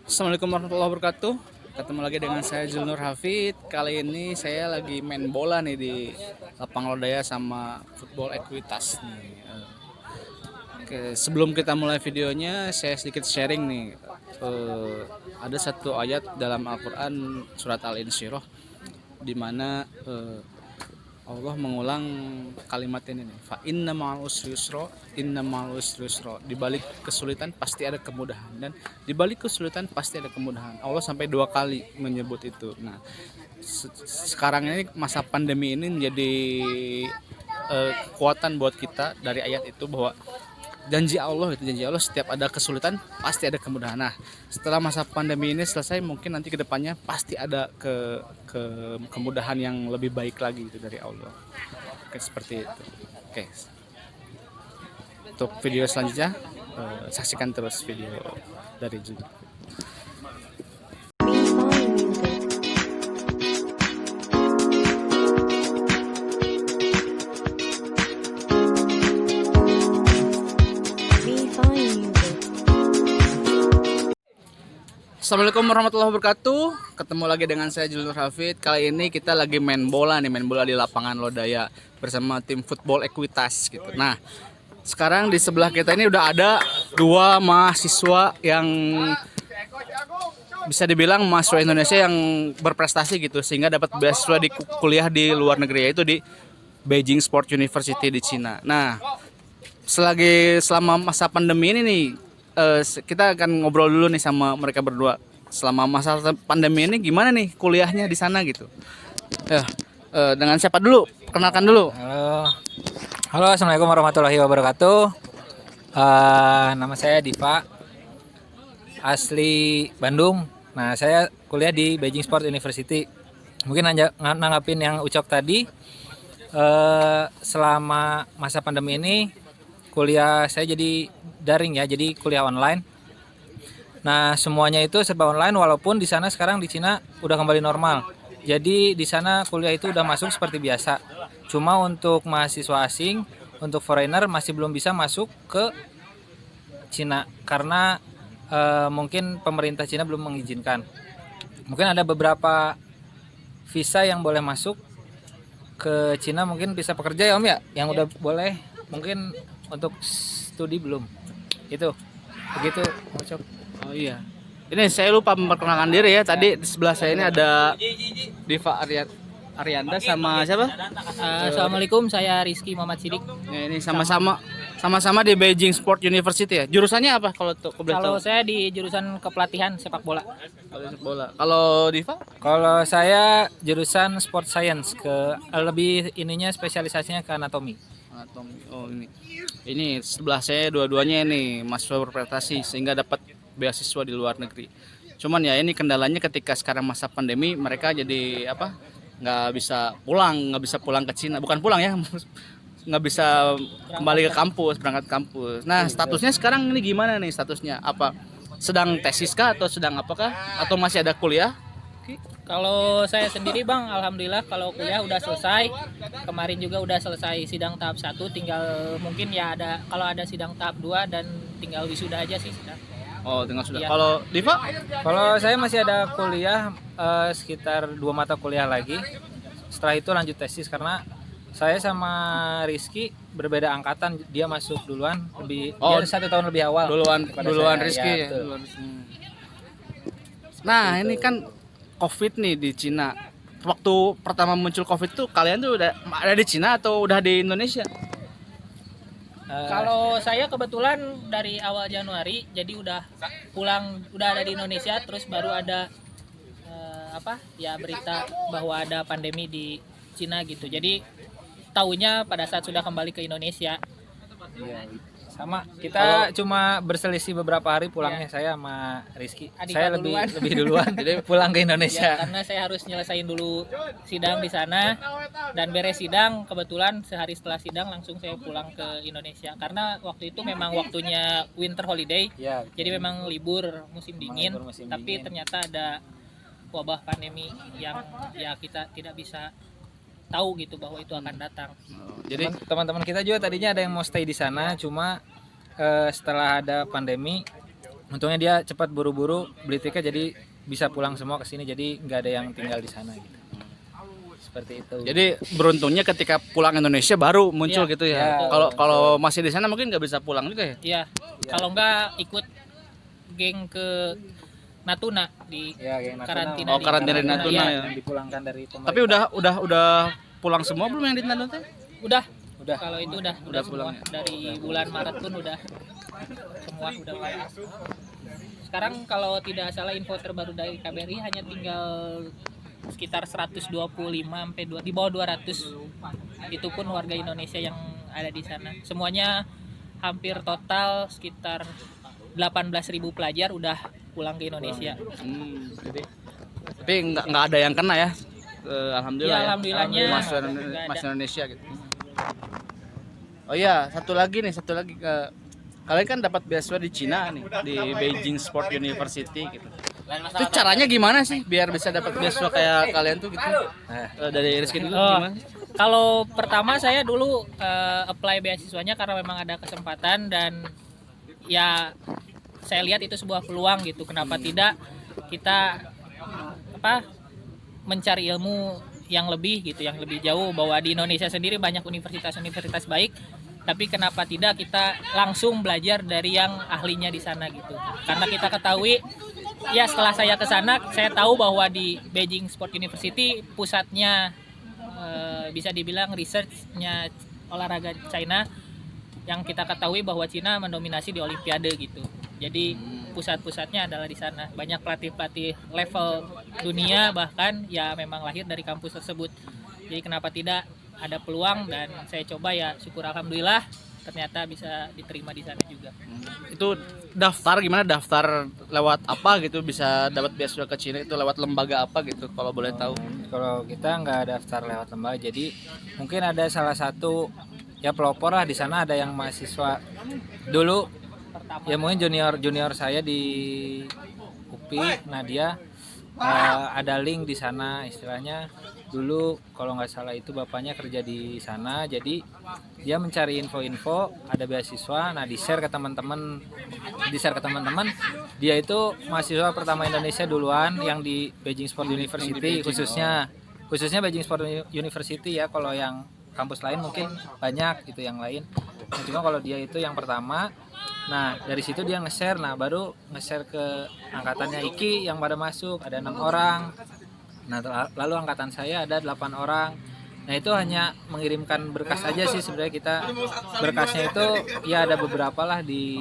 Assalamualaikum warahmatullahi wabarakatuh. Ketemu lagi dengan saya Zulnur Hafid. Kali ini saya lagi main bola nih di lapang lodaya sama football ekuitas nih. Oke, sebelum kita mulai videonya, saya sedikit sharing nih. Ada satu ayat dalam Al-Quran surat Al-Insyirah di mana Allah mengulang kalimat ini nih. Fa inna ma'al usri yusra, inna ma'al usri yusra. Di balik kesulitan pasti ada kemudahan dan di balik kesulitan pasti ada kemudahan. Allah sampai 2 kali menyebut itu. Nah, sekarang ini masa pandemi ini menjadi kekuatan buat kita dari ayat itu bahwa janji Allah setiap ada kesulitan pasti ada kemudahan. Nah, setelah masa pandemi ini selesai mungkin nanti kedepannya pasti ada kemudahan yang lebih baik lagi itu dari Allah. Oke, seperti itu. Oke, untuk video selanjutnya saksikan terus video dari Juni. Assalamualaikum warahmatullahi wabarakatuh. Ketemu lagi dengan saya Zulnur Hafid. Kali ini kita lagi main bola di lapangan lodaya bersama tim football ekuitas gitu. Nah, sekarang di sebelah kita ini udah ada 2 mahasiswa yang bisa dibilang mahasiswa Indonesia yang berprestasi gitu sehingga dapat beasiswa di kuliah di luar negeri, yaitu di Beijing Sport University di Cina. Nah, selama masa pandemi ini nih, kita akan ngobrol dulu nih sama mereka berdua. Selama masa pandemi ini gimana nih kuliahnya di sana gitu? Dengan siapa dulu? Perkenalkan dulu. Halo, assalamualaikum warahmatullahi wabarakatuh. Nama saya Diva, asli Bandung. Nah, saya kuliah di Beijing Sport University. Mungkin nanggapin yang Ucok tadi. Selama masa pandemi ini kuliah saya jadi daring ya, jadi kuliah online. Nah, semuanya itu serba online walaupun di sana sekarang di Cina udah kembali normal. Jadi di sana kuliah itu udah masuk seperti biasa. Cuma untuk mahasiswa asing, untuk foreigner masih belum bisa masuk ke Cina karena mungkin pemerintah Cina belum mengizinkan. Mungkin ada beberapa visa yang boleh masuk ke Cina, mungkin bisa pekerja ya Om ya, yang udah boleh. Mungkin untuk studi belum. Itu begitu. Oh iya. Ini saya lupa memperkenalkan diri ya. Tadi di sebelah saya ini ada Diva Arianda sama siapa? Assalamualaikum, saya Rizky Muhammad Sidik. Ya, ini sama-sama di Beijing Sport University ya. Jurusannya apa kalau Kalau saya di jurusan kepelatihan sepak bola. bola. Kalau Diva? Kalau saya jurusan sport science, lebih ininya spesialisasinya ke anatomi. Oh ini sebelah saya dua-duanya ini mahasiswa berprestasi sehingga dapat beasiswa di luar negeri. Cuman ya ini kendalanya ketika sekarang masa pandemi mereka jadi nggak bisa pulang ke Cina, bukan pulang ya, nggak bisa kembali ke kampus, berangkat kampus. Nah, statusnya sekarang ini gimana nih statusnya? Apa sedang tesis kah atau sedang apakah atau masih ada kuliah? Kalau saya sendiri Bang, alhamdulillah kalau kuliah udah selesai. Kemarin juga udah selesai sidang tahap 1, tinggal mungkin ya kalau ada sidang tahap 2 dan tinggal wisuda aja sih sudah. Oh, tinggal sudah. Iya. Kalau Diva? Kalau saya masih ada kuliah sekitar 2 mata kuliah lagi. Setelah itu lanjut tesis karena saya sama Rizky berbeda angkatan. Dia masuk duluan, dia 1 tahun lebih awal. Duluan saya. Rizky ya. Nah, ini kan COVID nih di Cina. Waktu pertama muncul COVID tuh kalian tuh udah ada di Cina atau udah di Indonesia? Kalau saya kebetulan dari awal Januari, jadi udah ada di Indonesia, terus baru ada berita bahwa ada pandemi di Cina gitu. Jadi taunya pada saat sudah kembali ke Indonesia. Ya, sama kita cuma berselisih beberapa hari pulangnya, saya sama Rizky. Saya lebih duluan jadi pulang ke Indonesia. Ya, karena saya harus nyelesain dulu sidang di sana dan beres sidang, kebetulan sehari setelah sidang langsung saya pulang ke Indonesia karena waktu itu memang waktunya winter holiday. Ya, jadi memang libur musim dingin, tapi ternyata ada wabah pandemi yang ya kita tidak bisa tahu gitu bahwa itu akan datang. Jadi teman-teman kita juga tadinya ada yang mau stay di sana, cuma setelah ada pandemi untungnya dia cepat buru-buru beli tiket jadi bisa pulang semua ke sini, jadi nggak ada yang tinggal di sana gitu. Seperti itu. Jadi beruntungnya ketika pulang Indonesia baru muncul Iya, gitu ya. iya. Kalau kalau masih di sana mungkin nggak bisa pulang juga ya. Iya. Kalau enggak ikut geng ke Natuna di Ya, geng Natuna. karantina. Oh, karantina di Natuna Iya. ya. Dipulangkan dari pemerintah. Tapi udah pulang semua belum yang di Natuna teh? Udah. Udah. Kalau itu udah Udah semua. pulang ya? Dari bulan Maret pun udah semua udah pulang. Sekarang kalau tidak salah info terbaru dari KBRI hanya tinggal sekitar 125 sampai di bawah 200. Itu pun warga Indonesia yang ada di sana. Semuanya hampir total sekitar 18.000 pelajar udah pulang ke Indonesia. Jadi tapi nggak ada yang kena ya. Alhamdulillah. Ya, ya. alhamdulillahnya Masuk nggak ada. masuk Indonesia gitu. Oh iya, satu lagi kalian kan dapat beasiswa di Cina nih, di Beijing Sport University gitu. Itu caranya gimana sih biar bisa dapat beasiswa kayak kalian tuh gitu? Dari Rizky dulu Oh, gimana? kalau pertama saya dulu apply beasiswanya karena memang ada kesempatan dan ya saya lihat itu sebuah peluang gitu. Kenapa tidak kita mencari ilmu yang lebih gitu, yang lebih jauh, bahwa di Indonesia sendiri banyak universitas-universitas baik, tapi kenapa tidak kita langsung belajar dari yang ahlinya di sana gitu. Karena kita ketahui ya setelah saya ke sana saya tahu bahwa di Beijing Sport University pusatnya bisa dibilang researchnya olahraga China, yang kita ketahui bahwa Cina mendominasi di Olimpiade gitu. Jadi pusat-pusatnya adalah di sana. Banyak pelatih-pelatih level dunia bahkan ya memang lahir dari kampus tersebut. Jadi kenapa tidak, ada peluang dan saya coba ya syukur alhamdulillah ternyata bisa diterima di sana juga. Itu daftar gimana? Daftar lewat apa gitu bisa dapat beasiswa ke Cina, itu lewat lembaga apa gitu kalau boleh tahu? Kalau kita nggak daftar lewat lembaga, jadi mungkin ada salah satu ya pelopor lah di sana, ada yang mahasiswa dulu ya mungkin junior saya di UPI. Nah dia ada link di sana, istilahnya dulu kalau nggak salah itu bapaknya kerja di sana, jadi dia mencari info-info ada beasiswa. Nah di share ke teman-teman, dia itu mahasiswa pertama Indonesia duluan yang di Beijing Sport University, khususnya Beijing Sport University ya. Kalau yang kampus lain mungkin banyak gitu yang lain, nah, cuma kalau dia itu yang pertama. Nah dari situ dia nge-share, nah baru nge-share ke angkatannya Iki yang pada masuk ada 6 orang. Nah lalu angkatan saya ada 8 orang. Nah itu hanya mengirimkan berkas aja sih sebenarnya. Kita berkasnya itu ya ada beberapa lah di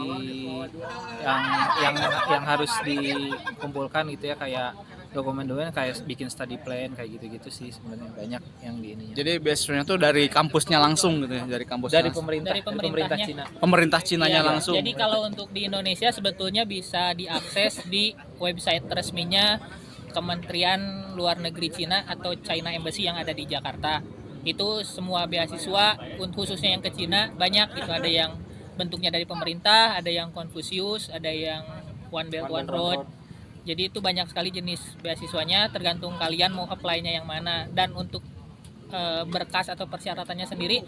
yang harus dikumpulkan gitu ya, kayak dokumen-dokumen kayak bikin study plan kayak gitu-gitu sih sebenarnya, banyak yang di ini. Jadi beasiswanya tuh dari kampusnya langsung gitu ya, dari kampus Dari langsung. pemerintah pemerintahnya. Cina. Pemerintah Cinanya Iya, langsung. Jadi kalau untuk di Indonesia sebetulnya bisa diakses di website resminya Kementerian Luar Negeri Cina atau China Embassy yang ada di Jakarta. Itu semua beasiswa khususnya yang ke Cina banyak gitu, ada yang bentuknya dari pemerintah, ada yang Confucius, ada yang One Belt One Road. Jadi itu banyak sekali jenis beasiswanya, tergantung kalian mau apply-nya yang mana. Dan untuk berkas atau persyaratannya sendiri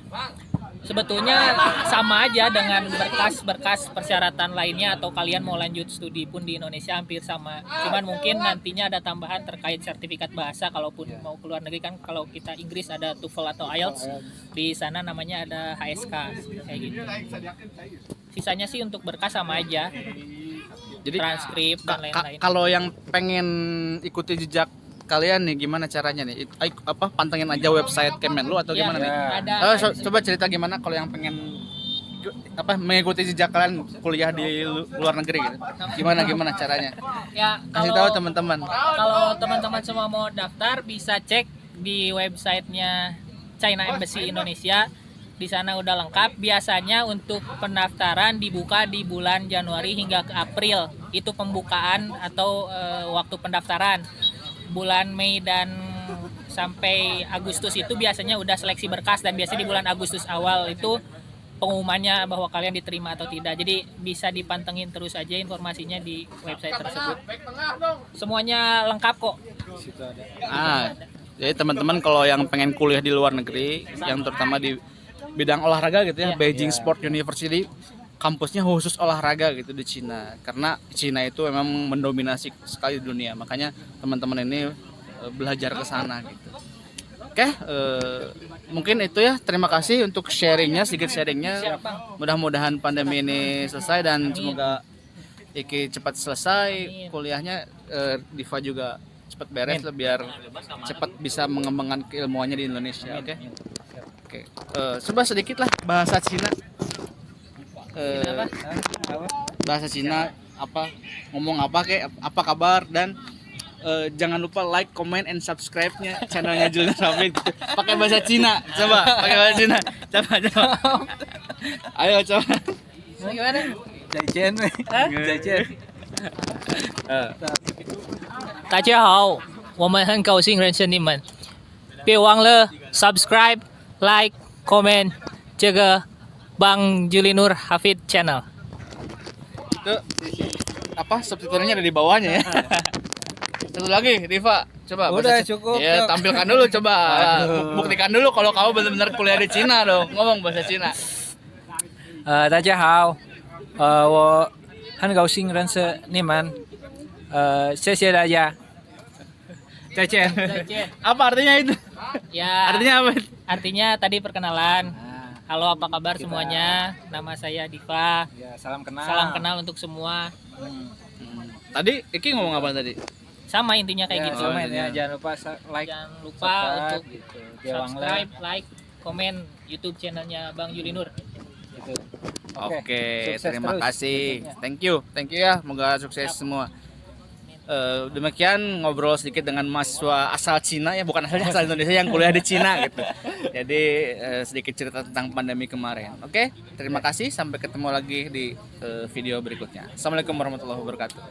sebetulnya sama aja dengan berkas-berkas persyaratan lainnya, atau kalian mau lanjut studi pun di Indonesia hampir sama. Cuman mungkin nantinya ada tambahan terkait sertifikat bahasa kalaupun mau keluar negeri, kan kalau kita Inggris ada TOEFL atau IELTS, di sana namanya ada HSK kayak gitu. Sisanya sih untuk berkas sama aja. Jadi Transkrip dan lain-lain. kalau yang pengen ikuti jejak kalian nih gimana caranya nih? Pantengin aja website Kemenlu atau Ya, gimana nih? ada Coba cerita gimana kalau yang pengen mengikuti jejak kalian kuliah di luar negeri gitu. Gimana caranya? ya Kasih tahu teman-teman. kalau teman-teman semua mau daftar bisa cek di websitenya China Embassy Indonesia. Di sana udah lengkap. Biasanya untuk pendaftaran dibuka di bulan Januari hingga ke April. Itu pembukaan atau waktu pendaftaran. Bulan Mei dan sampai Agustus itu biasanya udah seleksi berkas, dan biasanya di bulan Agustus awal itu pengumumannya bahwa kalian diterima atau tidak. Jadi bisa dipantengin terus aja informasinya di website tersebut. Semuanya lengkap kok. Jadi teman-teman kalau yang pengen kuliah di luar negeri, yang terutama di bidang olahraga gitu ya, Beijing Sport University, kampusnya khusus olahraga gitu di Cina, karena Cina itu memang mendominasi sekali di dunia, makanya teman-teman ini belajar ke sana gitu. Oke, mungkin itu ya. Terima kasih untuk sharingnya, sedikit sharingnya. Mudah-mudahan pandemi ini selesai dan semoga Iki cepat selesai kuliahnya, Diva juga cepat beres lah, biar cepat bisa mengembangkan keilmuannya di Indonesia. Oke. Oke. Coba sedikit lah bahasa Cina. Bahasa Cina apa? Ngomong apa kek? Apa kabar? Dan jangan lupa like, comment, and subscribe-nya channelnya Julner Hafid. Pakai bahasa Cina. Coba pakai bahasa Cina. Coba. Ayo coba. Gimana? 再见，再见。大家好，我们很高兴认识你们，别忘了 subscribe、like、comment 这个 Bang Julinur Hafid channel。 Itu apa subtitlenya ada di bawahnya ya. Satu lagi, Diva, coba. Udah, bahasa cukup. Ya, tampilkan dulu coba. Buktikan dulu kalau kamu benar-benar kuliah di Cina dong. Ngomong bahasa Cina. 大家好，我很高兴认识你们，谢谢大家，再见。再见。 Apa artinya itu? Ya, Artinya apa? artinya tadi perkenalan. Halo, apa kabar semuanya? Nama saya Diva. Ya, salam kenal. Salam kenal untuk semua. Tadi Iki ngomong apa tadi? Sama intinya kayak gitu. Sama ya, jangan lupa like, Jangan lupa subscribe, untuk gitu. Biawang le, subscribe, like, komen YouTube channelnya Bang Julinur. gitu. Oke, sukses terima terus. kasih. Thank you ya. Semoga sukses semua. Demikian ngobrol sedikit dengan mahasiswa asal Cina ya, bukan asal Indonesia yang kuliah di Cina gitu. Jadi sedikit cerita tentang pandemi kemarin. Oke, terima kasih. Sampai ketemu lagi di video berikutnya. Assalamualaikum warahmatullahi wabarakatuh.